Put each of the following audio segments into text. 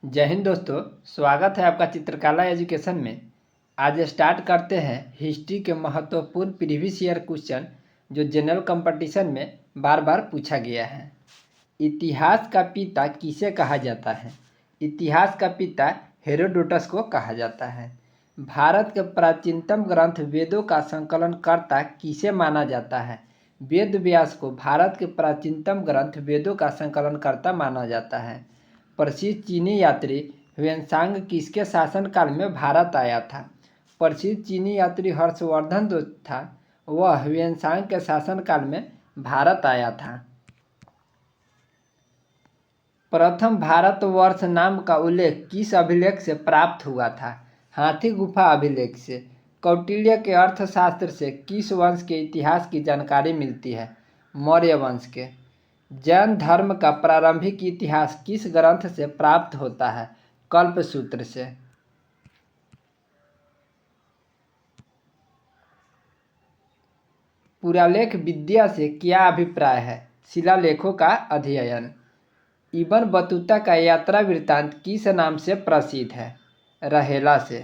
जय हिंद दोस्तों। स्वागत है आपका चित्रकला एजुकेशन में। आज स्टार्ट करते हैं हिस्ट्री के महत्वपूर्ण प्रीवियस ईयर क्वेश्चन जो जनरल कंपटीशन में बार बार पूछा गया है। इतिहास का पिता किसे कहा जाता है? इतिहास का पिता हेरोडोटस को कहा जाता है। भारत के प्राचीनतम ग्रंथ वेदों का संकलनकर्ता किसे माना जाता है? वेद व्यास को भारत के प्राचीनतम ग्रंथ वेदों का संकलनकर्ता माना जाता है। प्रसिद्ध चीनी यात्री ह्वेनसांग किसके शासनकाल में भारत आया था? प्रसिद्ध चीनी यात्री हर्षवर्धन जो था वह ह्वेनसांग के शासनकाल में भारत आया था। प्रथम भारतवर्ष नाम का उल्लेख किस अभिलेख से प्राप्त हुआ था? हाथी गुफा अभिलेख से। कौटिल्य के अर्थशास्त्र से किस वंश के इतिहास की जानकारी मिलती है? मौर्य वंश के। जैन धर्म का प्रारंभिक इतिहास किस ग्रंथ से प्राप्त होता है? कल्पसूत्र से। पुरालेख विद्या से क्या अभिप्राय है? शिलालेखों का अध्ययन। इब्न बतूता का यात्रा वृत्तांत किस नाम से प्रसिद्ध है? रहेला से।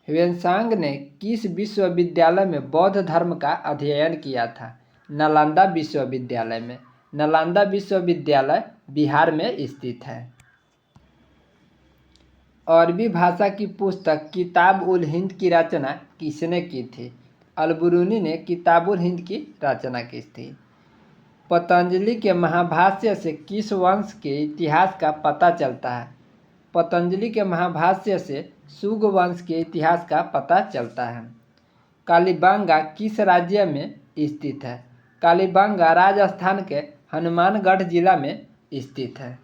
ह्वेनसांग ने किस विश्वविद्यालय में बौद्ध धर्म का अध्ययन किया था? नालंदा विश्वविद्यालय में। नालंदा विश्वविद्यालय बिहार में स्थित है। अरबी भाषा की पुस्तक किताब उल हिंद की रचना किसने की थी? अल-बुरूनी ने किताब उल हिंद की रचना की थी। पतंजलि के महाभाष्य से किस वंश के इतिहास का पता चलता है? पतंजलि के महाभाष्य से शुंग वंश के इतिहास का पता चलता है। कालीबंगा किस राज्य में स्थित है? कालीबंगा राजस्थान के हनुमानगढ़ जिला में स्थित है।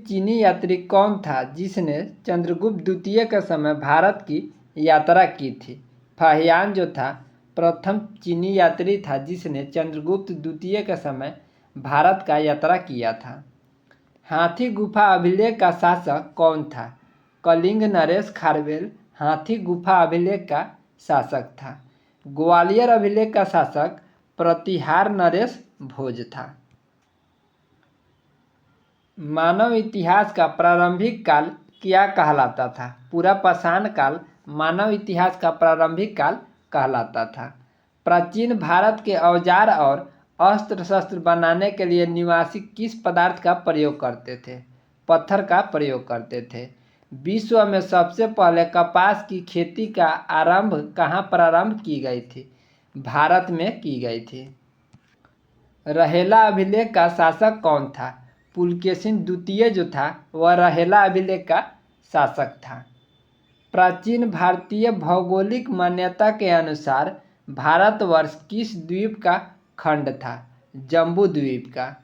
चीनी यात्री कौन था जिसने चंद्रगुप्त द्वितीय के समय भारत की यात्रा की थी? फाहियान जो था प्रथम चीनी यात्री था जिसने चंद्रगुप्त द्वितीय के समय भारत का यात्रा किया था। हाथी गुफा अभिलेख का शासक कौन था? कलिंग नरेश खारवेल हाथी गुफा अभिलेख का शासक था। ग्वालियर अभिलेख का शासक प्रतिहार नरेश भोज था। मानव इतिहास का प्रारंभिक काल क्या कहलाता था? पूरा पाषाण काल मानव इतिहास का प्रारंभिक काल कहलाता था। प्राचीन भारत के औजार और अस्त्र शस्त्र बनाने के लिए निवासी किस पदार्थ का प्रयोग करते थे? पत्थर का प्रयोग करते थे। विश्व में सबसे पहले कपास की खेती का आरंभ कहाँ प्रारंभ की गई थी? भारत में की गई थी। रहेला अभिलेख का शासक कौन था? पुलकेशिन द्वितीय जो था वह रहेला अभिलेख का शासक था। प्राचीन भारतीय भौगोलिक मान्यता के अनुसार भारतवर्ष किस द्वीप का खंड था? जम्बू द्वीप का।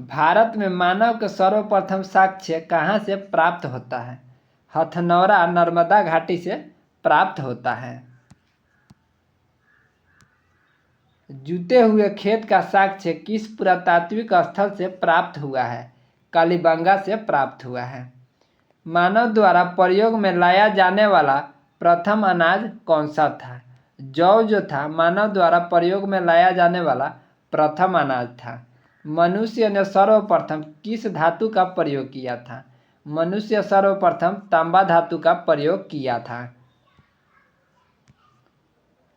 भारत में मानव के सर्वप्रथम साक्ष्य कहाँ से प्राप्त होता है? हथनौरा नर्मदा घाटी से प्राप्त होता है। जूते हुए खेत का साक्ष्य किस पुरातात्विक स्थल से प्राप्त हुआ है? कालीबंगा से प्राप्त हुआ है। मानव द्वारा प्रयोग में लाया जाने वाला प्रथम अनाज कौन सा था? जौ जो था मानव द्वारा प्रयोग में लाया जाने वाला प्रथम अनाज था। मनुष्य ने सर्वप्रथम किस धातु का प्रयोग किया था? मनुष्य सर्वप्रथम तांबा धातु का प्रयोग किया था।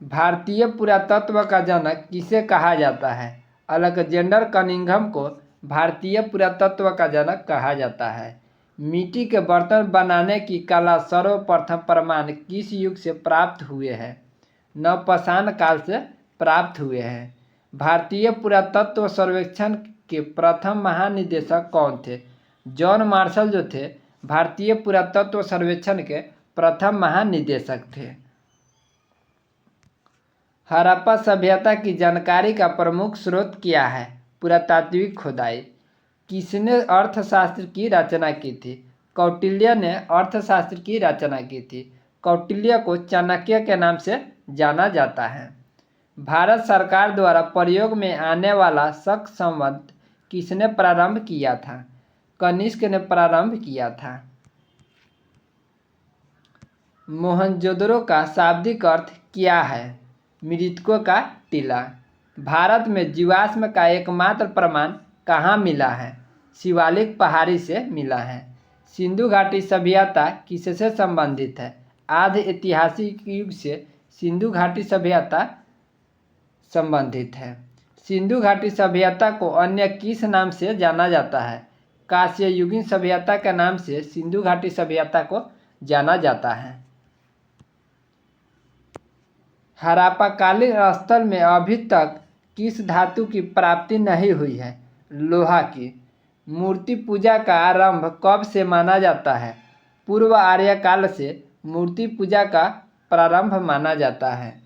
भारतीय पुरातत्व का जनक किसे कहा जाता है? अलेक्जेंडर कनिंघम को भारतीय पुरातत्व का जनक कहा जाता है। मिट्टी के बर्तन बनाने की कला सर्वप्रथम प्रमाण किस युग से प्राप्त हुए हैं? नवपाषाण काल से प्राप्त हुए हैं। भारतीय पुरातत्व सर्वेक्षण के प्रथम महानिदेशक कौन थे? जॉन मार्शल जो थे भारतीय पुरातत्व सर्वेक्षण के प्रथम महानिदेशक थे। हड़प्पा सभ्यता की जानकारी का प्रमुख स्रोत क्या है? पुरातात्विक खुदाई। किसने अर्थशास्त्र की रचना की थी? कौटिल्य ने अर्थशास्त्र की रचना की थी। कौटिल्य को चाणक्य के नाम से जाना जाता है। भारत सरकार द्वारा प्रयोग में आने वाला शक संवत किसने प्रारंभ किया था? कनिष्क ने प्रारंभ किया था। मोहनजोदड़ो का शाब्दिक अर्थ क्या है? मृतकों का टीला। भारत में जीवाश्म का एकमात्र प्रमाण कहाँ मिला है? शिवालिक पहाड़ी से मिला है। सिंधु घाटी सभ्यता किससे संबंधित है? आधि ऐतिहासिक युग से सिंधु घाटी सभ्यता संबंधित है। सिंधु घाटी सभ्यता को अन्य किस नाम से जाना जाता है? कांस्ययुगीन सभ्यता के नाम से सिंधु घाटी सभ्यता को जाना जाता है। हड़प्पाकालीन स्थल में अभी तक किस धातु की प्राप्ति नहीं हुई है? लोहा की। मूर्ति पूजा का आरंभ कब से माना जाता है? पूर्व आर्य काल से मूर्ति पूजा का प्रारंभ माना जाता है।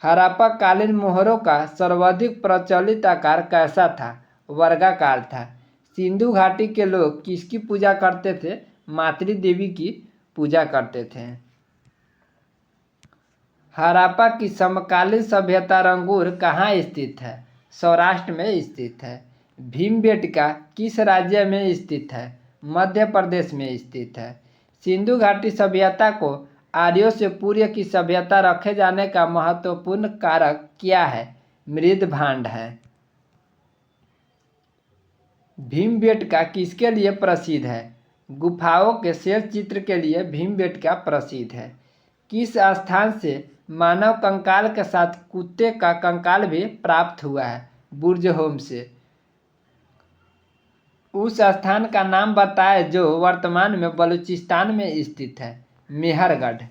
हड़प्पाकालीन मोहरों का सर्वाधिक प्रचलित आकार कैसा था? वर्गाकार था। सिंधु घाटी के लोग किसकी पूजा करते थे? मातृ देवी की पूजा करते थे। हड़प्पा की समकालीन सभ्यता रंगूर कहाँ स्थित है? सौराष्ट्र में स्थित है। भीमबेटका किस राज्य में स्थित है? मध्य प्रदेश में स्थित है। सिंधु घाटी सभ्यता को आर्यों से पूर्व की सभ्यता रखे जाने का महत्वपूर्ण कारक क्या है? मृद भांड है। भीमबेटका किसके लिए प्रसिद्ध है? गुफाओं के शेर चित्र के लिए भीमबेटका प्रसिद्ध है। किस स्थान से मानव कंकाल के साथ कुत्ते का कंकाल भी प्राप्त हुआ है? बुर्जहोम से। उस स्थान का नाम बताएं जो वर्तमान में बलूचिस्तान में स्थित है। मेहरगढ़।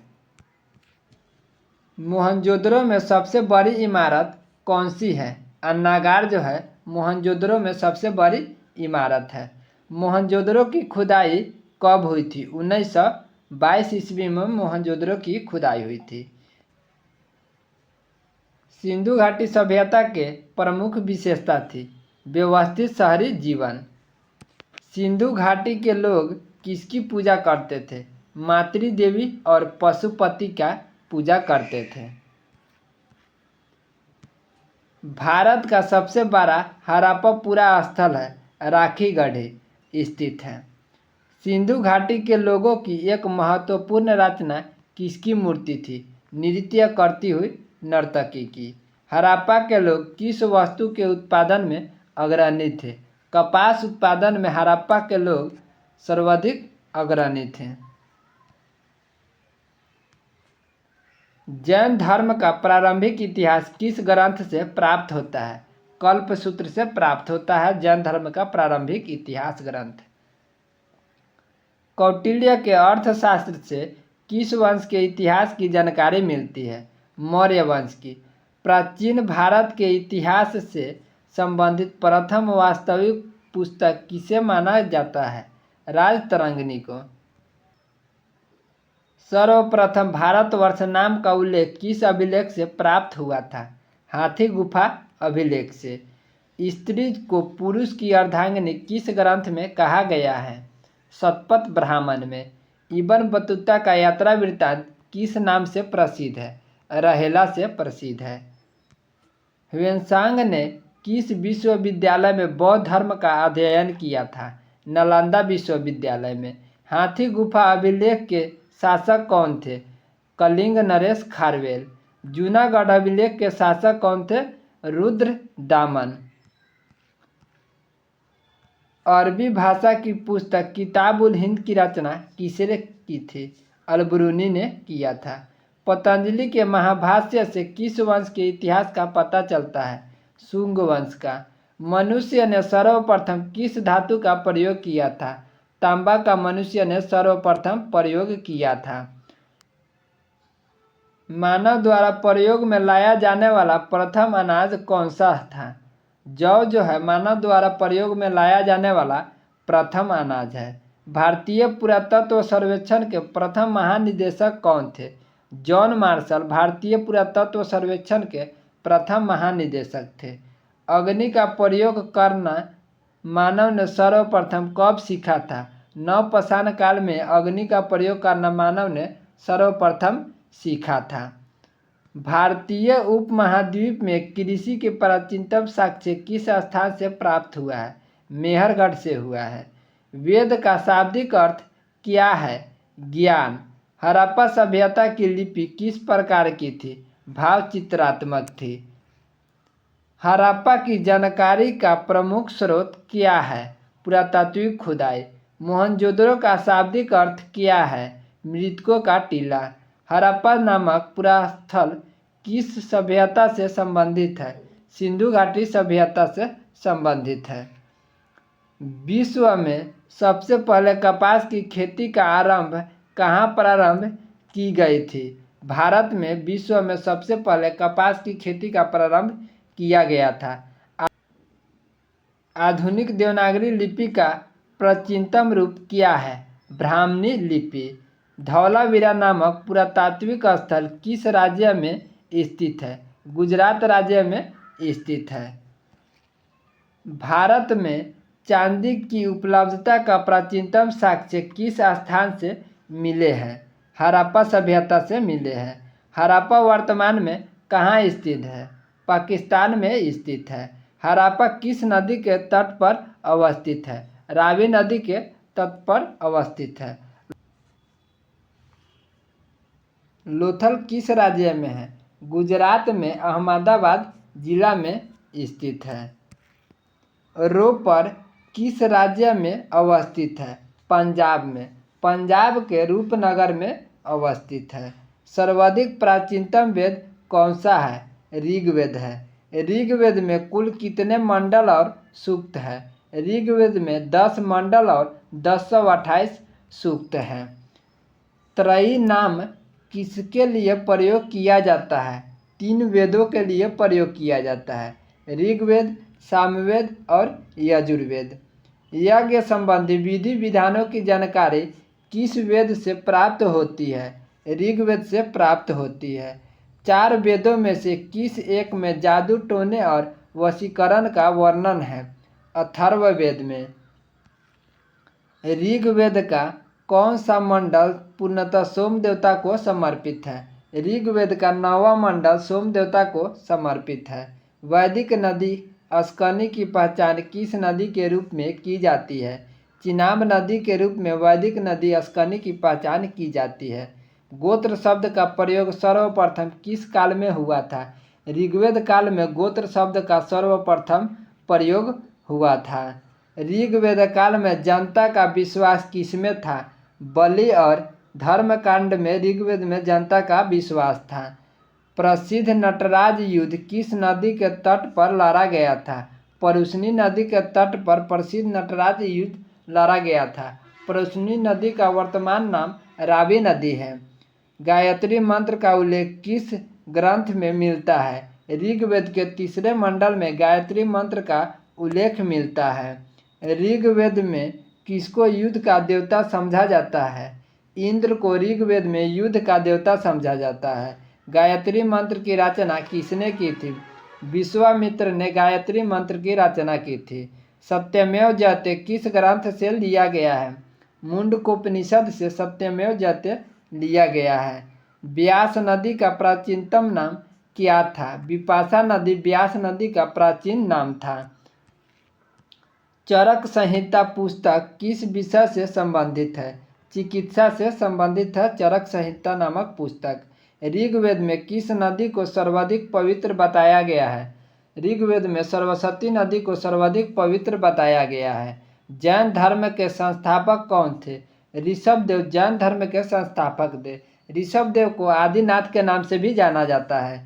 मोहनजोदड़ो में सबसे बड़ी इमारत कौन सी है? अन्नागार जो है मोहनजोदड़ो में सबसे बड़ी इमारत है। मोहनजोदड़ो की खुदाई कब हुई थी? 1922 ईस्वी में मोहनजोदड़ो की खुदाई हुई थी। सिंधु घाटी सभ्यता के प्रमुख विशेषता थी व्यवस्थित शहरी जीवन। सिंधु घाटी के लोग किसकी पूजा करते थे? मातृ देवी और पशुपति का पूजा करते थे। भारत का सबसे बड़ा हड़प्पा स्थल है राखीगढ़ स्थित है। सिंधु घाटी के लोगों की एक महत्वपूर्ण रचना किसकी मूर्ति थी? नृत्य करती हुई नर्तकी की। हड़प्पा के लोग किस वस्तु के उत्पादन में अग्रणी थे? कपास उत्पादन में हड़प्पा के लोग सर्वाधिक अग्रणी थे। जैन धर्म का प्रारंभिक इतिहास किस ग्रंथ से प्राप्त होता है? कल्पसूत्र से प्राप्त होता है जैन धर्म का प्रारंभिक इतिहास ग्रंथ। कौटिल्य के अर्थशास्त्र से किस वंश के इतिहास की जानकारी मिलती है? मौर्य वंश की। प्राचीन भारत के इतिहास से संबंधित प्रथम वास्तविक पुस्तक किसे माना जाता है? राजतरंगिणी को। सर्वप्रथम भारतवर्ष नाम का उल्लेख किस अभिलेख से प्राप्त हुआ था? हाथी गुफा अभिलेख से। स्त्री को पुरुष की अर्धांगिनी किस ग्रंथ में कहा गया है? शतपथ ब्राह्मण में। इब्न बतूता का यात्रा वृत्तांत किस नाम से प्रसिद्ध है? रहेला से प्रसिद्ध है। ह्वेनसांग ने किस विश्वविद्यालय में बौद्ध धर्म का अध्ययन किया था? नालंदा विश्वविद्यालय में। हाथी गुफा अभिलेख के शासक कौन थे? कलिंग नरेश खारवेल। जूनागढ़ अभिलेख के शासक कौन थे? रुद्र दामन। अरबी भाषा की पुस्तक किताब उल हिंद की रचना किसने की थी? अलबरूनी ने किया था। पतंजलि के महाभाष्य से किस वंश के इतिहास का पता चलता है? शुंग वंश का। मनुष्य ने सर्वप्रथम किस धातु का प्रयोग किया था? तांबा का मनुष्य ने सर्वप्रथम प्रयोग किया था। मानव द्वारा प्रयोग में लाया जाने वाला प्रथम अनाज कौन सा था? जौ जो है मानव द्वारा प्रयोग में लाया जाने वाला प्रथम अनाज है। भारतीय पुरातत्व सर्वेक्षण के प्रथम महानिदेशक कौन थे? जॉन मार्शल भारतीय पुरातत्व सर्वेक्षण के प्रथम महानिदेशक थे। अग्नि का प्रयोग करना मानव ने सर्वप्रथम कब सीखा था? नवपाषाण काल में अग्नि का प्रयोग करना मानव ने सर्वप्रथम सीखा था। भारतीय उपमहाद्वीप में कृषि के प्राचीनतम साक्ष्य किस स्थान से प्राप्त हुआ है? मेहरगढ़ से हुआ है। वेद का शाब्दिक अर्थ क्या है? ज्ञान। हड़प्पा सभ्यता की लिपि किस प्रकार की थी? भावचित्रात्मक थी। हड़प्पा की जानकारी का प्रमुख स्रोत क्या है? पुरातात्विक खुदाई। मोहनजोदड़ो का शाब्दिक अर्थ क्या है? मृतकों का टीला। हड़प्पा नामक पुरास्थल किस सभ्यता से संबंधित है? सिंधु घाटी सभ्यता से संबंधित है। विश्व में सबसे पहले कपास की खेती का आरंभ कहाँ प्रारंभ की गई थी? भारत में विश्व में सबसे पहले कपास की खेती का प्रारंभ किया गया था। आधुनिक देवनागरी लिपि का प्राचीनतम रूप क्या है? ब्राह्मणी लिपि। धौलावीरा नामक पुरातात्विक स्थल किस राज्य में स्थित है? गुजरात राज्य में स्थित है। भारत में चांदी की उपलब्धता का प्राचीनतम साक्ष्य किस स्थान से मिले हैं? हड़प्पा सभ्यता से मिले हैं। हड़प्पा वर्तमान में कहाँ स्थित है? पाकिस्तान में स्थित है। हड़प्पा किस नदी के तट पर अवस्थित है? रावी नदी के तट पर अवस्थित है। लोथल किस राज्य में है? गुजरात में अहमदाबाद जिला में स्थित है। रोपर किस राज्य में अवस्थित है? पंजाब में। पंजाब के रूपनगर में अवस्थित है। सर्वाधिक प्राचीनतम वेद कौन सा है? ऋग्वेद है। ऋग्वेद में कुल कितने मंडल और सूक्त है? ऋग्वेद में 10 मंडल और 1028 सूक्त हैं। त्रयी नाम किसके लिए प्रयोग किया जाता है? 3 वेदों के लिए प्रयोग किया जाता है, ऋग्वेद, सामवेद और यजुर्वेद। यज्ञ संबंधी विधि विधानों की जानकारी किस वेद से प्राप्त होती है? ऋग्वेद से प्राप्त होती है। 4 वेदों में से किस एक में जादू टोने और वशीकरण का वर्णन है? अथर्ववेद में। ऋग्वेद का कौन सा मंडल पूर्णतः सोम देवता को समर्पित है? ऋग्वेद का 9वां मंडल सोम देवता को समर्पित है। वैदिक नदी अस्कनी की पहचान किस नदी के रूप में की जाती है? चिनाब नदी के रूप में वैदिक नदी अस्कनी की पहचान की जाती है। गोत्र शब्द का प्रयोग सर्वप्रथम किस काल में हुआ था? ऋग्वेद काल में गोत्र शब्द का सर्वप्रथम प्रयोग हुआ था। ऋग्वेद काल में जनता का विश्वास किसमें था? बलि और धर्मकांड में ऋग्वेद में जनता का विश्वास था। प्रसिद्ध नटराज युद्ध किस नदी के तट पर लड़ा गया था? परुष्णी नदी के तट पर प्रसिद्ध नटराज युद्ध लड़ा गया था। परुष्णी नदी का वर्तमान नाम रावी नदी है। गायत्री मंत्र का उल्लेख किस ग्रंथ में मिलता है? ऋग्वेद के 3 मंडल में गायत्री मंत्र का उल्लेख मिलता है। ऋग्वेद में किसको युद्ध का देवता समझा जाता है? इंद्र को ऋग्वेद में युद्ध का देवता समझा जाता है। गायत्री मंत्र की रचना किसने की थी? विश्वामित्र ने गायत्री मंत्र की रचना की थी। सत्यमेव जयते किस ग्रंथ से लिया गया है? मुंडकोपनिषद से सत्यमेव जयते लिया गया है। व्यास नदी का प्राचीनतम नाम क्या था? विपाशा नदी व्यास नदी का प्राचीन नाम था। चरक संहिता पुस्तक किस विषय से संबंधित है? चिकित्सा से संबंधित है चरक संहिता नामक पुस्तक। ऋग्वेद में किस नदी को सर्वाधिक पवित्र बताया गया है? ऋग्वेद में सरस्वती नदी को सर्वाधिक पवित्र बताया गया है। जैन धर्म के संस्थापक कौन थे? ऋषभदेव जैन धर्म के संस्थापक थे। ऋषभदेव को आदिनाथ के नाम से भी जाना जाता है।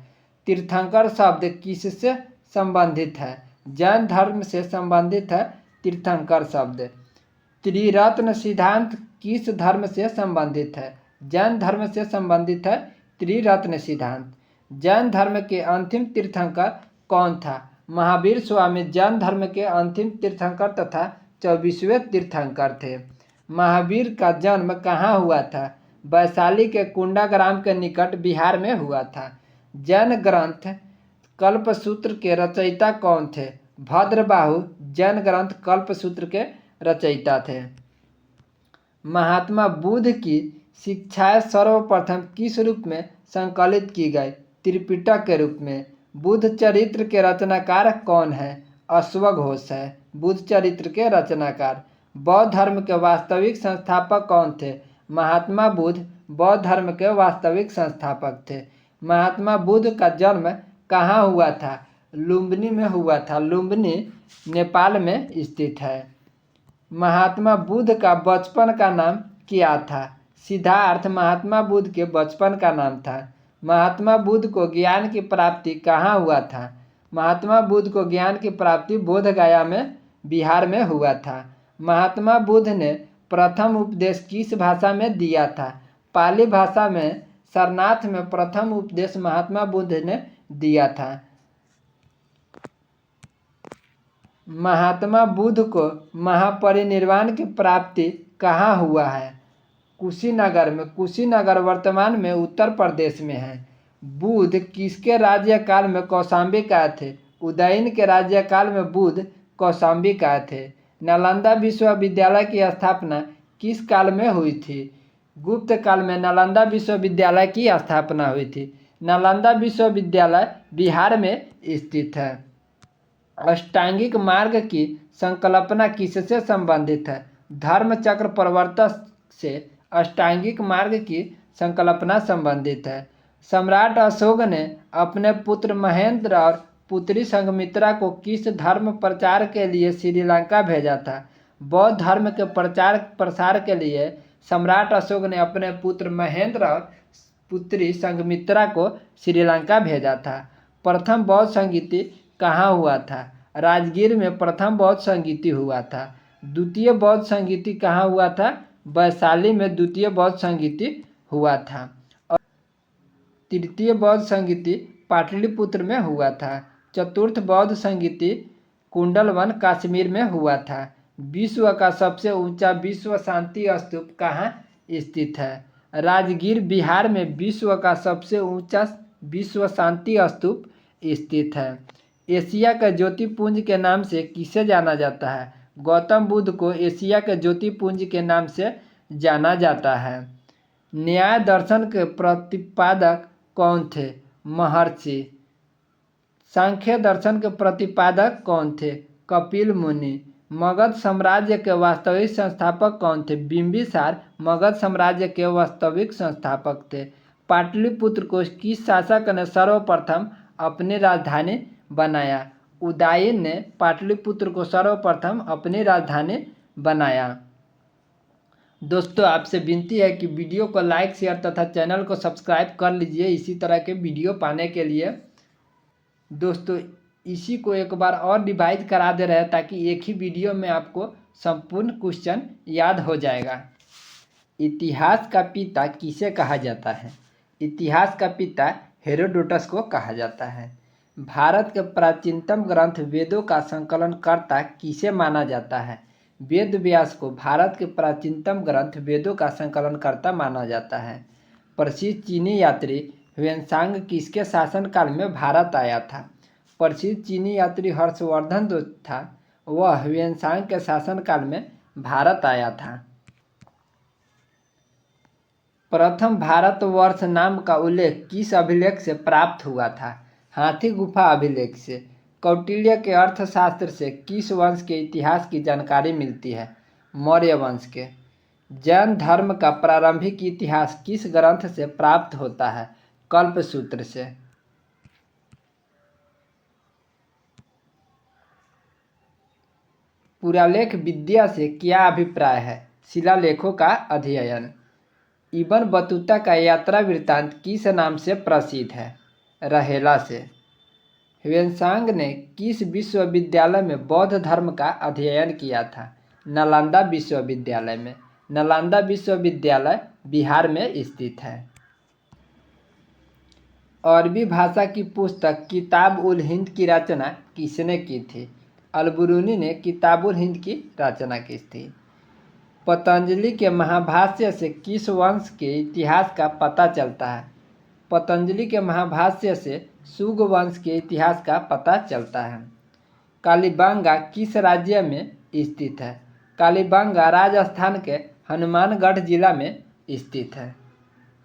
तीर्थंकर शब्द किससे संबंधित है? जैन धर्म से संबंधित है तीर्थंकर शब्द। त्रिरत्न सिद्धांत किस धर्म से संबंधित है? जैन धर्म से संबंधित है त्रिरत्न सिद्धांत। जैन धर्म के अंतिम तीर्थंकर कौन था? महावीर स्वामी जैन धर्म के अंतिम तीर्थंकर तथा 24वें तीर्थंकर थे। महावीर का जन्म कहाँ हुआ था? वैशाली के कुंडा ग्राम के निकट बिहार में हुआ था। जैन ग्रंथ कल्पसूत्र के रचयिता कौन थे? भद्रबाहु जैन ग्रंथ कल्पसूत्र के रचयिता थे। महात्मा बुद्ध की शिक्षाएं सर्वप्रथम किस रूप में संकलित की गई? त्रिपिटक के रूप में। बुद्ध चरित्र के रचनाकार कौन है? अश्वघोष है बुद्ध चरित्र के रचनाकार। बौद्ध धर्म के वास्तविक संस्थापक कौन थे? महात्मा बुद्ध बौद्ध धर्म के वास्तविक संस्थापक थे। महात्मा बुद्ध का जन्म कहाँ हुआ था? लुम्बिनी में हुआ था। लुम्बिनी नेपाल में स्थित है। महात्मा बुद्ध का बचपन का नाम क्या था? सिद्धार्थ महात्मा बुद्ध के बचपन का नाम था। महात्मा बुद्ध को ज्ञान की प्राप्ति कहाँ हुआ था? महात्मा बुद्ध को ज्ञान की प्राप्ति बोध गया में बिहार में हुआ था। महात्मा बुद्ध ने प्रथम उपदेश किस भाषा में दिया था? पाली भाषा में सारनाथ में प्रथम उपदेश महात्मा बुद्ध ने दिया था। महात्मा बुद्ध को महापरिनिर्वाण की प्राप्ति कहाँ हुआ है? कुशीनगर में। कुशीनगर वर्तमान में उत्तर प्रदेश में है। बुद्ध किसके राज्यकाल में कौशाम्बी आए थे? उदयन के राज्यकाल में बुद्ध कौशाम्बी आए थे। नालंदा विश्वविद्यालय की स्थापना किस काल में हुई थी? गुप्त काल में नालंदा विश्वविद्यालय की स्थापना हुई थी। नालंदा विश्वविद्यालय बिहार में स्थित है। अष्टांगिक मार्ग की संकल्पना किससे संबंधित है? धर्मचक्र प्रवर्तक से अष्टांगिक मार्ग की संकल्पना संबंधित है। सम्राट अशोक ने अपने पुत्र महेंद्र और पुत्री संघमित्रा को किस धर्म प्रचार के लिए श्रीलंका भेजा था? बौद्ध धर्म के प्रचार प्रसार के लिए सम्राट अशोक ने अपने पुत्र महेंद्र और पुत्री संघमित्रा को श्रीलंका भेजा था। प्रथम बौद्ध संगीति कहाँ हुआ था? राजगीर में प्रथम बौद्ध संगीति हुआ था। द्वितीय बौद्ध संगीति कहाँ हुआ था? वैशाली में द्वितीय बौद्ध संगीति हुआ था। और तृतीय बौद्ध संगीति पाटलिपुत्र में हुआ था। चतुर्थ बौद्ध संगीति कुंडलवन कश्मीर में हुआ था। विश्व का सबसे ऊंचा विश्व शांति स्तूप कहाँ स्थित है? राजगीर बिहार में विश्व का सबसे ऊंचा विश्व शांति स्तूप स्थित है। एशिया के ज्योतिपुंज के नाम से किसे जाना जाता है? गौतम बुद्ध को एशिया के ज्योतिपुंज के नाम से जाना जाता है। न्याय दर्शन के प्रतिपादक कौन थे? महर्षि। सांख्य दर्शन के प्रतिपादक कौन थे? कपिल मुनि। मगध साम्राज्य के वास्तविक संस्थापक कौन थे? बिंबिसार मगध साम्राज्य के वास्तविक संस्थापक थे। पाटलिपुत्र को किस शासक ने सर्वप्रथम अपनी राजधानी बनाया? उदयन ने पाटलिपुत्र को सर्वप्रथम अपनी राजधानी बनाया। दोस्तों, आपसे विनती है कि वीडियो को लाइक शेयर तथा चैनल को सब्सक्राइब कर लीजिए इसी तरह के वीडियो पाने के लिए। दोस्तों, इसी को एक बार और रिवाइज करा दे रहे हैं ताकि एक ही वीडियो में आपको संपूर्ण क्वेश्चन याद हो जाएगा। इतिहास का पिता किसे कहा जाता है? इतिहास का पिता हेरोडोटस को कहा जाता है। भारत के प्राचीनतम ग्रंथ वेदों का संकलनकर्ता किसे माना जाता है? वेद व्यास को भारत के प्राचीनतम ग्रंथ वेदों का संकलनकर्ता माना जाता है। प्रसिद्ध चीनी यात्री ह्वेनसांग किसके शासनकाल में भारत आया था? प्रसिद्ध चीनी यात्री हर्षवर्धन जो था वह ह्वेनसांग के शासनकाल में भारत आया था। प्रथम भारतवर्ष नाम का उल्लेख किस अभिलेख से प्राप्त हुआ था? हाथी गुफा अभिलेख से। कौटिल्य के अर्थशास्त्र से किस वंश के इतिहास की जानकारी मिलती है? मौर्य वंश के। जैन धर्म का प्रारंभिक इतिहास किस ग्रंथ से प्राप्त होता है? कल्पसूत्र से। पुरालेख विद्या से क्या अभिप्राय है? शिलालेखों का अध्ययन। इब्न बतूता का यात्रा वृत्तांत किस नाम से प्रसिद्ध है? रहेला से। ह्वेनसांग ने किस विश्वविद्यालय में बौद्ध धर्म का अध्ययन किया था? नालंदा विश्वविद्यालय में। नालंदा विश्वविद्यालय बिहार में स्थित है। अरबी भाषा की पुस्तक किताब उल हिंद की रचना किसने की थी? अलबरूनी ने किताब उल हिंद की रचना की थी। पतंजलि के महाभाष्य से किस वंश के इतिहास का पता चलता है? पतंजलि के महाभाष्य से सुग वंश के इतिहास का पता चलता है। कालीबंगा किस राज्य में स्थित है? कालीबंगा राजस्थान के हनुमानगढ़ जिला में स्थित है।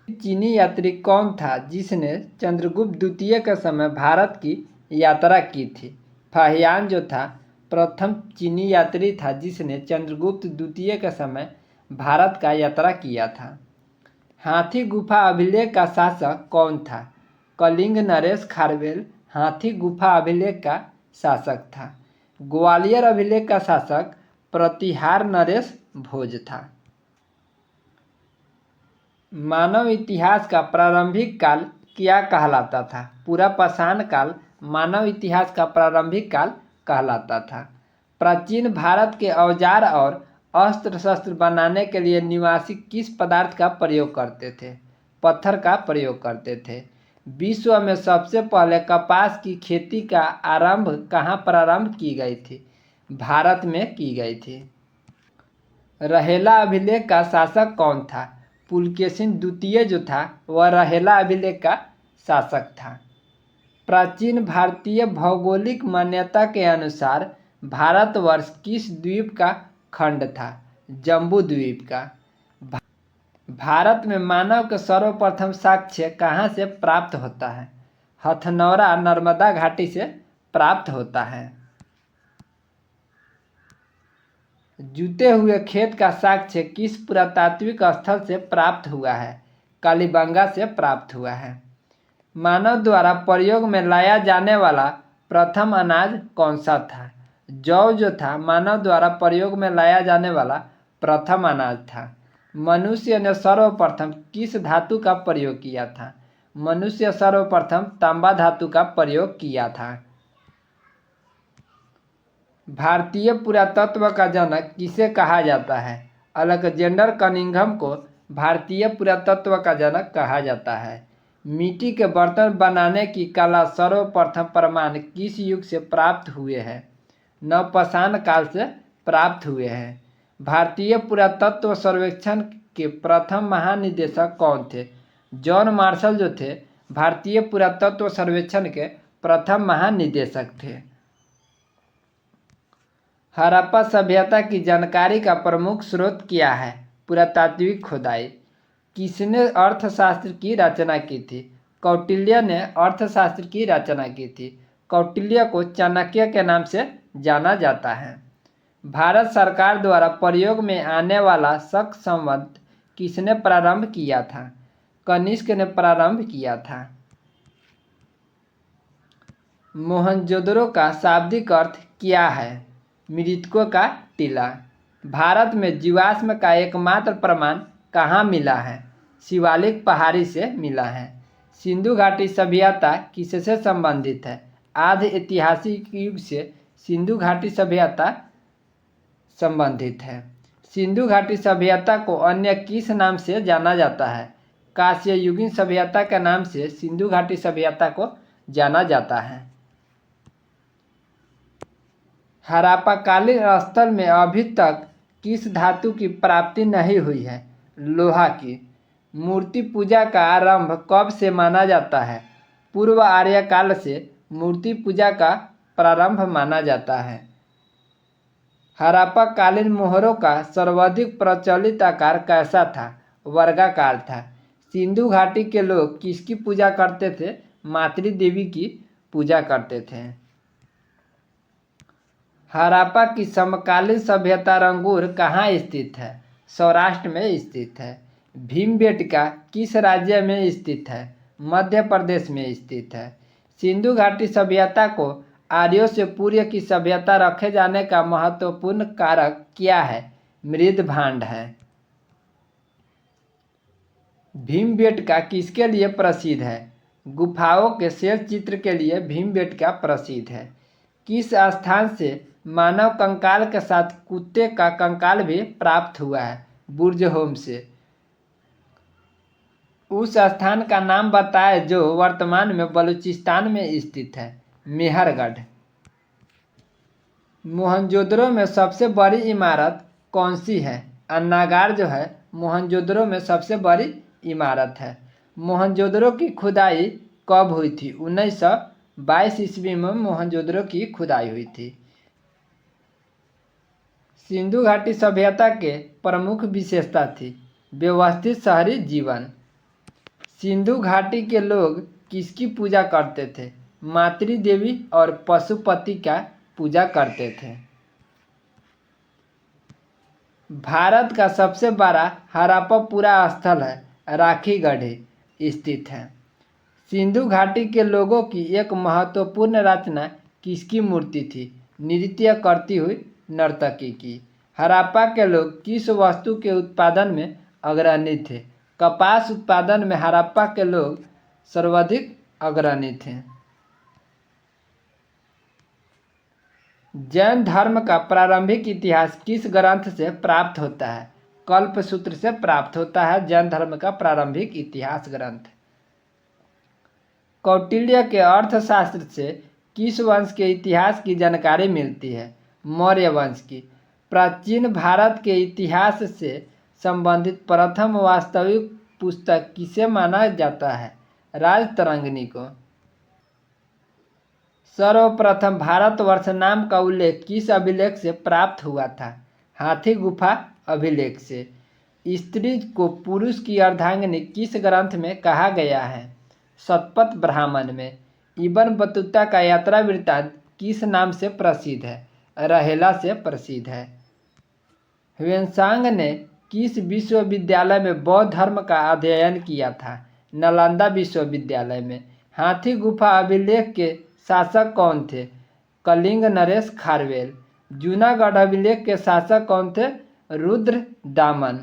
चीनी यात्री कौन था जिसने चंद्रगुप्त द्वितीय के समय भारत की यात्रा की थी? फाहियान जो था प्रथम चीनी यात्री था जिसने चंद्रगुप्त द्वितीय के समय भारत का यात्रा किया था। हाथी गुफा अभिलेख का शासक कौन था? कलिंग नरेश खारवेल हाथी गुफा अभिलेख का शासक था। ग्वालियर अभिलेख का शासक प्रतिहार नरेश भोज था। मानव इतिहास का प्रारंभिक काल क्या कहलाता था? पूरा पाषाण काल मानव इतिहास का प्रारंभिक काल कहलाता था। प्राचीन भारत के औजार और अस्त्र शस्त्र बनाने के लिए निवासी किस पदार्थ का प्रयोग करते थे? पत्थर का प्रयोग करते थे। विश्व में सबसे पहले कपास की खेती का आरंभ कहाँ प्रारंभ की गई थी? भारत में की गई थी। रहेला अभिलेख का शासक कौन था? पुलकेशिन द्वितीय जो था वह रहेला अभिलेख का शासक था। प्राचीन भारतीय भौगोलिक मान्यता के अनुसार भारतवर्ष किस द्वीप का खंड था? जम्बू द्वीप का। भारत में मानव के सर्वप्रथम साक्ष्य कहाँ से प्राप्त होता है? हथनौरा नर्मदा घाटी से प्राप्त होता है। जूते हुए खेत का साक्ष्य किस पुरातात्विक स्थल से प्राप्त हुआ है? कालीबंगा से प्राप्त हुआ है। मानव द्वारा प्रयोग में लाया जाने वाला प्रथम अनाज कौन सा था? जौ जो था मानव द्वारा प्रयोग में लाया जाने वाला प्रथम अनाज था। मनुष्य ने सर्वप्रथम किस धातु का प्रयोग किया था? मनुष्य सर्वप्रथम तांबा धातु का प्रयोग किया था। भारतीय पुरातत्व का जनक किसे कहा जाता है? अलेक्जेंडर कनिंघम को भारतीय पुरातत्व का जनक कहा जाता है। मिट्टी के बर्तन बनाने की कला सर्वप्रथम प्रमाण किस युग से प्राप्त हुए हैं? नवपाषाण काल से प्राप्त हुए हैं। भारतीय पुरातत्व सर्वेक्षण के प्रथम महानिदेशक कौन थे? जॉन मार्शल जो थे भारतीय पुरातत्व सर्वेक्षण के प्रथम महानिदेशक थे। हड़प्पा सभ्यता की जानकारी का प्रमुख स्रोत क्या है? पुरातात्विक खुदाई। किसने अर्थशास्त्र की रचना की थी? कौटिल्य ने अर्थशास्त्र की रचना की थी। कौटिल्य को चाणक्य के नाम से जाना जाता है। भारत सरकार द्वारा प्रयोग में आने वाला शक संवत किसने प्रारंभ किया था? कनिष्क ने प्रारंभ किया था। मोहनजोदड़ो का शाब्दिक अर्थ क्या है? मृतकों का टीला। भारत में जीवाश्म का एकमात्र प्रमाण कहाँ मिला है? शिवालिक पहाड़ी से मिला है। सिंधु घाटी सभ्यता किससे संबंधित है? आधि ऐतिहासिक युग से सिंधु घाटी सभ्यता संबंधित है। सिंधु घाटी सभ्यता को अन्य किस नाम से जाना जाता है? कांस्ययुगीन सभ्यता के नाम से सिंधु घाटी सभ्यता को जाना जाता है। हड़प्पाकालीन स्थल में अभी तक किस धातु की प्राप्ति नहीं हुई है? लोहा की। मूर्ति पूजा का आरंभ कब से माना जाता है? पूर्व आर्य काल से मूर्ति पूजा का प्रारंभ माना जाता है। हड़प्पाकालीन मोहरों का सर्वाधिक प्रचलित आकार कैसा था? वर्गाकार था। सिंधु घाटी के लोग किसकी पूजा करते थे? मातृ देवी की पूजा करते थे। हड़प्पा की समकालीन सभ्यता रंगूर कहाँ स्थित है? सौराष्ट्र में स्थित है। भीमबेटका किस राज्य में स्थित है? मध्य प्रदेश में स्थित है। सिंधु घाटी सभ्यता को आर्यों से पूर्व की सभ्यता रखे जाने का महत्वपूर्ण कारक क्या है? मृद भांड है। भीमबेटका किसके लिए प्रसिद्ध है? गुफाओं के शेर चित्र के लिए भीमबेटका प्रसिद्ध है। किस स्थान से मानव कंकाल के साथ कुत्ते का कंकाल भी प्राप्त हुआ है? बुर्जहोम से। उस स्थान का नाम बताएं जो वर्तमान में बलूचिस्तान में स्थित है। मेहरगढ़। मोहनजोदड़ो में सबसे बड़ी इमारत कौन सी है? अन्नागार जो है मोहनजोदड़ो में सबसे बड़ी इमारत है। मोहनजोदड़ो की खुदाई कब हुई थी? 1922 ईस्वी में मोहनजोदड़ो की खुदाई हुई थी। सिंधु घाटी सभ्यता के प्रमुख विशेषता थी व्यवस्थित शहरी जीवन। सिंधु घाटी के लोग किसकी पूजा करते थे? मातृ देवी और पशुपति का पूजा करते थे। भारत का सबसे बड़ा हड़प्पा स्थल है राखीगढ़ स्थित है। सिंधु घाटी के लोगों की एक महत्वपूर्ण रचना किसकी मूर्ति थी? नृत्य करती हुई नर्तकी की। हड़प्पा के लोग किस वस्तु के उत्पादन में अग्रणी थे? कपास उत्पादन में हड़प्पा के लोग सर्वाधिक अग्रणी थे। जैन धर्म का प्रारंभिक इतिहास किस ग्रंथ से प्राप्त होता है? कल्पसूत्र से प्राप्त होता है जैन धर्म का प्रारंभिक इतिहास ग्रंथ। कौटिल्य के अर्थशास्त्र से किस वंश के इतिहास की जानकारी मिलती है? मौर्य वंश की। प्राचीन भारत के इतिहास से संबंधित प्रथम वास्तविक पुस्तक किसे माना जाता है? राजतरंगिणी को। सर्वप्रथम भारतवर्ष नाम का उल्लेख किस अभिलेख से प्राप्त हुआ था? हाथी गुफा अभिलेख से। स्त्री को पुरुष की अर्धांगिनी किस ग्रंथ में कहा गया है? शतपथ ब्राह्मण में। इब्न बतूता का यात्रा वृत्तांत किस नाम से प्रसिद्ध है? रहेला से प्रसिद्ध है। ह्वेनसांग ने किस विश्वविद्यालय में बौद्ध धर्म का अध्ययन किया था? नालंदा विश्वविद्यालय में। हाथी गुफा अभिलेख के शासक कौन थे? कलिंग नरेश खारवेल। जूनागढ़ अभिलेख के शासक कौन थे? रुद्र दामन।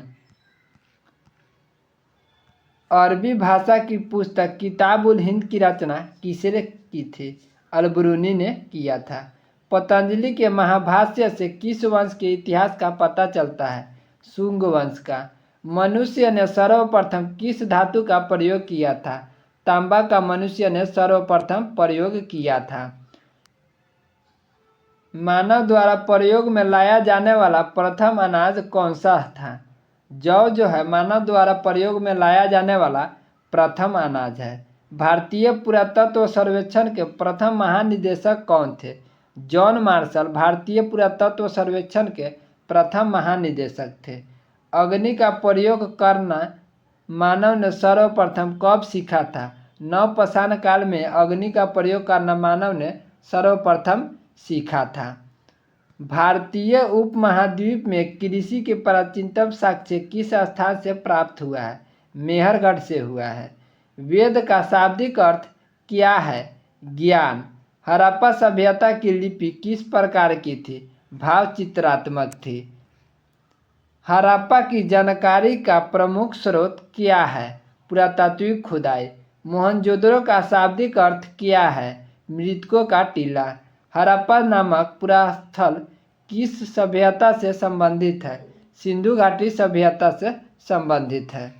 अरबी भाषा की पुस्तक किताब उल हिंद की रचना किसने की थी? अलबरूनी ने किया था। पतंजलि के महाभाष्य से किस वंश के इतिहास का पता चलता है? शुंग वंश का। मनुष्य ने सर्वप्रथम किस धातु का प्रयोग किया था? तांबा का मनुष्य ने सर्वप्रथम प्रयोग किया था। मानव द्वारा प्रयोग में लाया जाने वाला प्रथम अनाज कौन सा था? जौ जो है मानव द्वारा प्रयोग में लाया जाने वाला प्रथम अनाज है। भारतीय पुरातत्व सर्वेक्षण के प्रथम महानिदेशक कौन थे? जॉन मार्शल भारतीय पुरातत्व सर्वेक्षण के प्रथम महानिदेशक थे। अग्नि का प्रयोग करना मानव ने सर्वप्रथम कब सीखा था? नवपाषाण काल में अग्नि का प्रयोग करना मानव ने सर्वप्रथम सीखा था। भारतीय उपमहाद्वीप में कृषि के प्राचीनतम साक्ष्य किस स्थान से प्राप्त हुआ है? मेहरगढ़ से हुआ है। वेद का शाब्दिक अर्थ क्या है? ज्ञान। हड़प्पा सभ्यता की लिपि किस प्रकार की थी? भाव चित्रात्मक थी। हड़प्पा की जानकारी का प्रमुख स्रोत क्या है? पुरातात्विक खुदाई। मोहनजोदड़ो का शाब्दिक अर्थ क्या है? मृतकों का टीला। हड़प्पा नामक पुरास्थल किस सभ्यता से संबंधित है? सिंधु घाटी सभ्यता से संबंधित है।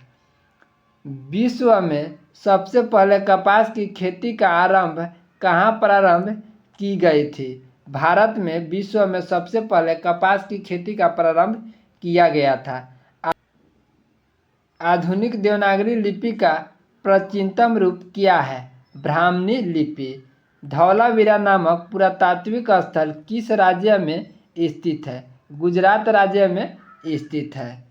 विश्व में सबसे पहले कपास की खेती का आरंभ कहाँ प्रारंभ की गई थी? भारत में विश्व में सबसे पहले कपास की खेती का प्रारंभ किया गया था। आधुनिक देवनागरी लिपि का प्राचीनतम रूप क्या है? ब्राह्मणी लिपि। धौलावीरा नामक पुरातात्विक स्थल किस राज्य में स्थित है? गुजरात राज्य में स्थित है।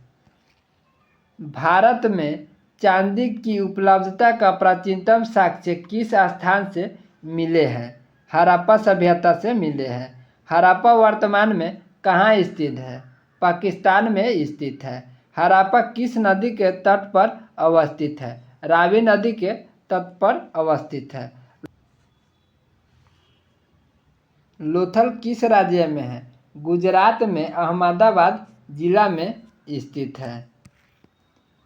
भारत में चांदी की उपलब्धता का प्राचीनतम साक्ष्य किस स्थान से मिले हैं? हड़प्पा सभ्यता से मिले हैं। हड़प्पा वर्तमान में कहाँ स्थित है? पाकिस्तान में स्थित है। हड़प्पा किस नदी के तट पर अवस्थित है? रावी नदी के तट पर अवस्थित है। लोथल किस राज्य में है? गुजरात में अहमदाबाद जिला में स्थित है।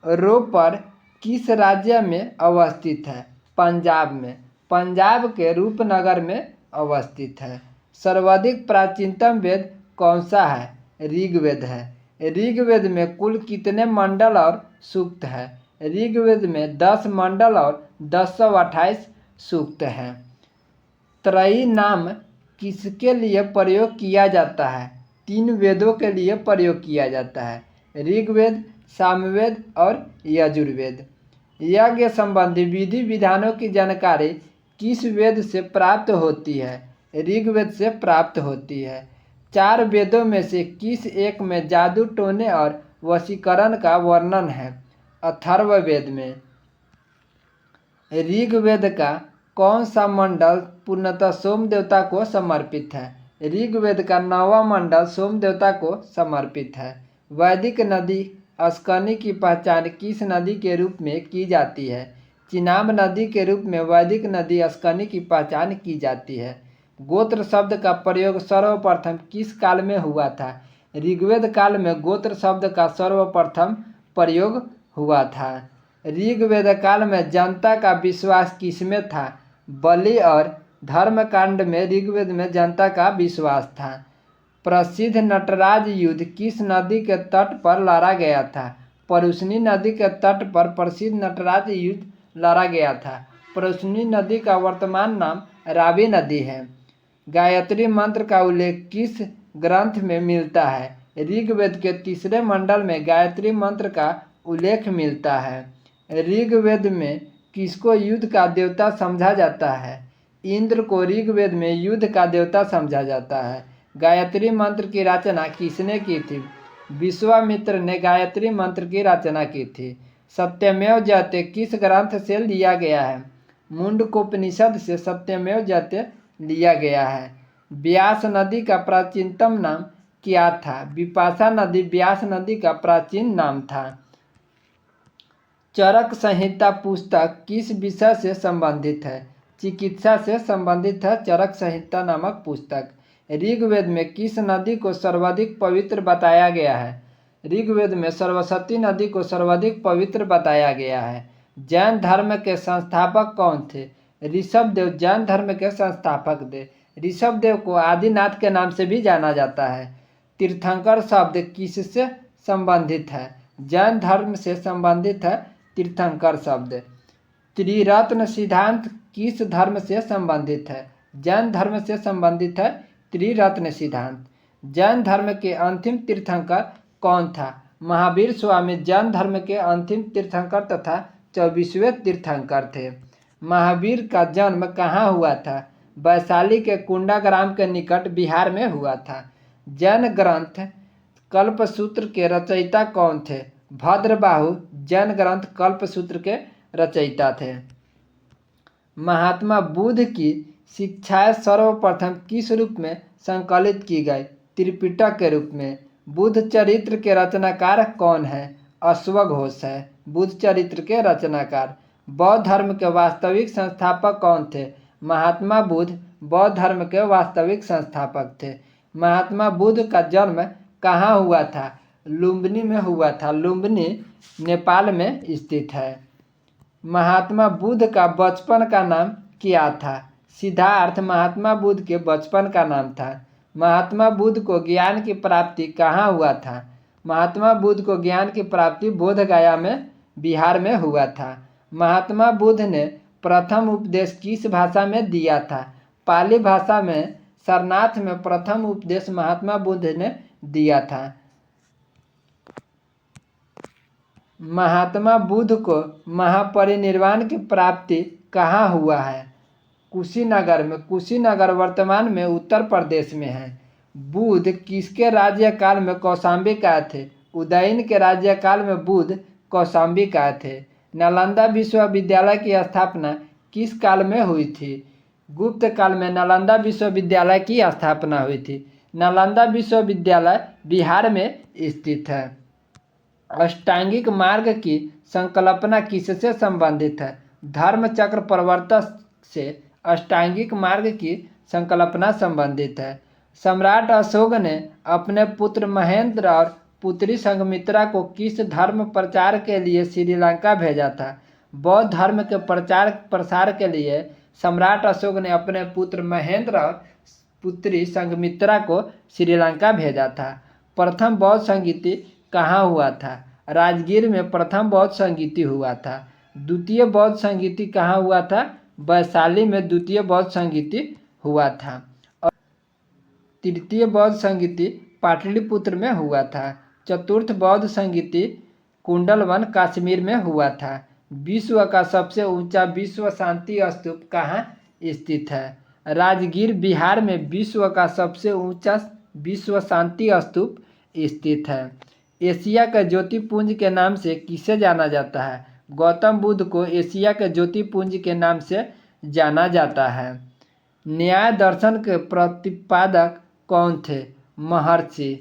रोपर किस राज्य में अवस्थित है? पंजाब में। पंजाब के रूपनगर में अवस्थित है। सर्वाधिक प्राचीनतम वेद कौन सा है? ऋग्वेद है। ऋग्वेद में कुल कितने मंडल और सूक्त है? ऋग्वेद में 10 मंडल और 1028 सूक्त हैं। त्रयी नाम किसके लिए प्रयोग किया जाता है? 3 वेदों के लिए प्रयोग किया जाता है, ऋग्वेद, सामवेद और यजुर्वेद। यज्ञ संबंधी विधि विधानों की जानकारी किस वेद से प्राप्त होती है? ऋग्वेद से प्राप्त होती है। 4 वेदों में से किस एक में जादू टोने और वशीकरण का वर्णन है? अथर्ववेद में। ऋग्वेद का कौन सा मंडल पूर्णतः सोम देवता को समर्पित है? ऋग्वेद का 9वां मंडल सोम देवता को समर्पित है। वैदिक नदी अस्कनी की पहचान किस नदी के रूप में की जाती है? चिनाब नदी के रूप में वैदिक नदी अस्कनी की पहचान की जाती है। गोत्र शब्द का प्रयोग सर्वप्रथम किस काल में हुआ था? ऋग्वेद काल में गोत्र शब्द का सर्वप्रथम प्रयोग हुआ था। ऋग्वेद काल में जनता का विश्वास किसमें था? बलि और धर्मकांड में ऋग्वेद में जनता का विश्वास था। प्रसिद्ध नटराज युद्ध किस नदी के तट पर लड़ा गया था? परुष्णी नदी के तट पर प्रसिद्ध नटराज युद्ध लड़ा गया था। परुष्णी नदी का वर्तमान नाम रावी नदी है। गायत्री मंत्र का उल्लेख किस ग्रंथ में मिलता है? ऋग्वेद के तीसरे मंडल में गायत्री मंत्र का उल्लेख मिलता है। ऋग्वेद में किसको युद्ध का देवता समझा जाता है? इंद्र को ऋग्वेद में युद्ध का देवता समझा जाता है। गायत्री मंत्र की रचना किसने की थी? विश्वामित्र ने गायत्री मंत्र की रचना की थी। सत्यमेव जयते किस ग्रंथ से लिया गया है? मुंडकोपनिषद से सत्यमेव जयते लिया गया है। व्यास नदी का प्राचीनतम नाम क्या था? विपाशा नदी व्यास नदी का प्राचीन नाम था। चरक संहिता पुस्तक किस विषय से संबंधित है? चिकित्सा से संबंधित है चरक संहिता नामक पुस्तक। ऋग्वेद में किस नदी को सर्वाधिक पवित्र बताया गया है? ऋग्वेद में सरस्वती नदी को सर्वाधिक पवित्र बताया गया है। जैन धर्म के संस्थापक कौन थे? ऋषभदेव जैन धर्म के संस्थापक थे। ऋषभदेव को आदिनाथ के नाम से भी जाना जाता है। तीर्थंकर शब्द किससे संबंधित है? जैन धर्म से संबंधित है तीर्थंकर शब्द। त्रिरत्न सिद्धांत किस धर्म से संबंधित है? जैन धर्म से संबंधित है त्रिरत्न सिद्धांत। जैन धर्म के अंतिम तीर्थंकर कौन था? महावीर स्वामी जैन धर्म के अंतिम तीर्थंकर तथा 24वें तीर्थंकर थे। महावीर का जन्म कहाँ हुआ था? वैशाली के कुंडाग्राम के निकट बिहार में हुआ था। जैन ग्रंथ कल्पसूत्र के रचयिता कौन थे? भद्रबाहु जैन ग्रंथ कल्पसूत्र के रचयिता थे। महात्मा बुद्ध की शिक्षाएं सर्वप्रथम किस रूप में संकलित की गई? त्रिपिटक के रूप में। बुद्ध चरित्र के रचनाकार कौन है? अश्वघोष है बुद्ध चरित्र के रचनाकार। बौद्ध धर्म के वास्तविक संस्थापक कौन थे? महात्मा बुद्ध बौद्ध धर्म के वास्तविक संस्थापक थे। महात्मा बुद्ध का जन्म कहाँ हुआ था? लुम्बिनी में हुआ था। लुम्बिनी नेपाल में स्थित है। महात्मा बुद्ध का बचपन का नाम क्या था? सिद्धार्थ महात्मा बुद्ध के बचपन का नाम था। महात्मा बुद्ध को ज्ञान की प्राप्ति कहाँ हुआ था? महात्मा बुद्ध को ज्ञान की प्राप्ति बोधगया में बिहार में हुआ था। महात्मा बुद्ध ने प्रथम उपदेश किस भाषा में दिया था? पाली भाषा में। सारनाथ में प्रथम उपदेश महात्मा बुद्ध ने दिया था। महात्मा बुद्ध को महापरिनिर्वाण की प्राप्ति कहाँ हुआ है? कुशीनगर में। कुशीनगर वर्तमान में उत्तर प्रदेश में है। बुद्ध किसके राज्यकाल में कौशाम्बी का थे? उदयन के राज्यकाल में बुद्ध कौशाम्बी का थे। नालंदा विश्वविद्यालय की स्थापना किस काल में हुई थी? गुप्त काल में नालंदा विश्वविद्यालय की स्थापना हुई थी। नालंदा विश्वविद्यालय बिहार में स्थित है। अष्टांगिक मार्ग की संकल्पना किससे संबंधित है? धर्मचक्र प्रवर्तक से अष्टांगिक मार्ग की संकल्पना संबंधित है। सम्राट अशोक ने अपने पुत्र महेंद्र और पुत्री संघमित्रा को किस धर्म प्रचार के लिए श्रीलंका भेजा था? बौद्ध धर्म के प्रचार प्रसार के लिए सम्राट अशोक ने अपने पुत्र महेंद्र और पुत्री संघमित्रा को श्रीलंका भेजा था। प्रथम बौद्ध संगीति कहाँ हुआ था? राजगीर में प्रथम बौद्ध संगीति हुआ था। द्वितीय बौद्ध संगीति कहाँ हुआ था? वैशाली में द्वितीय बौद्ध संगीति हुआ था। और तृतीय बौद्ध संगीति पाटलिपुत्र में हुआ था। चतुर्थ बौद्ध संगीति कुंडलवन कश्मीर में हुआ था। विश्व का सबसे ऊंचा विश्व शांति स्तूप कहाँ स्थित है? राजगीर बिहार में विश्व का सबसे ऊंचा विश्व शांति स्तूप स्थित है। एशिया के ज्योतिपुंज के नाम से किसे जाना जाता है? गौतम बुद्ध को एशिया के ज्योतिपुंज के नाम से जाना जाता है। न्याय दर्शन के प्रतिपादक कौन थे? महर्षि।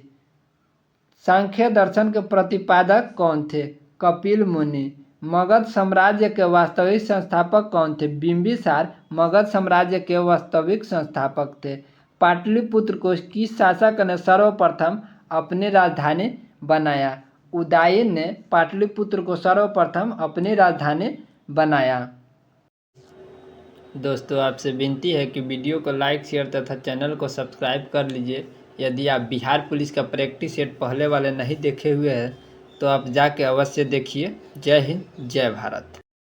सांख्य दर्शन के प्रतिपादक कौन थे? कपिल मुनि। मगध साम्राज्य के वास्तविक संस्थापक कौन थे? बिंबिसार मगध साम्राज्य के वास्तविक संस्थापक थे। पाटलिपुत्र को किस शासक ने सर्वप्रथम अपनी राजधानी बनाया। उदयन ने पाटलिपुत्र को सर्वप्रथम अपनी राजधानी बनाया। दोस्तों, आपसे विनती है कि वीडियो को लाइक, शेयर तथा चैनल को सब्सक्राइब कर लीजिए। यदि आप बिहार पुलिस का प्रैक्टिस सेट पहले वाले नहीं देखे हुए हैं तो आप जाके अवश्य देखिए। जय हिंद, जय भारत।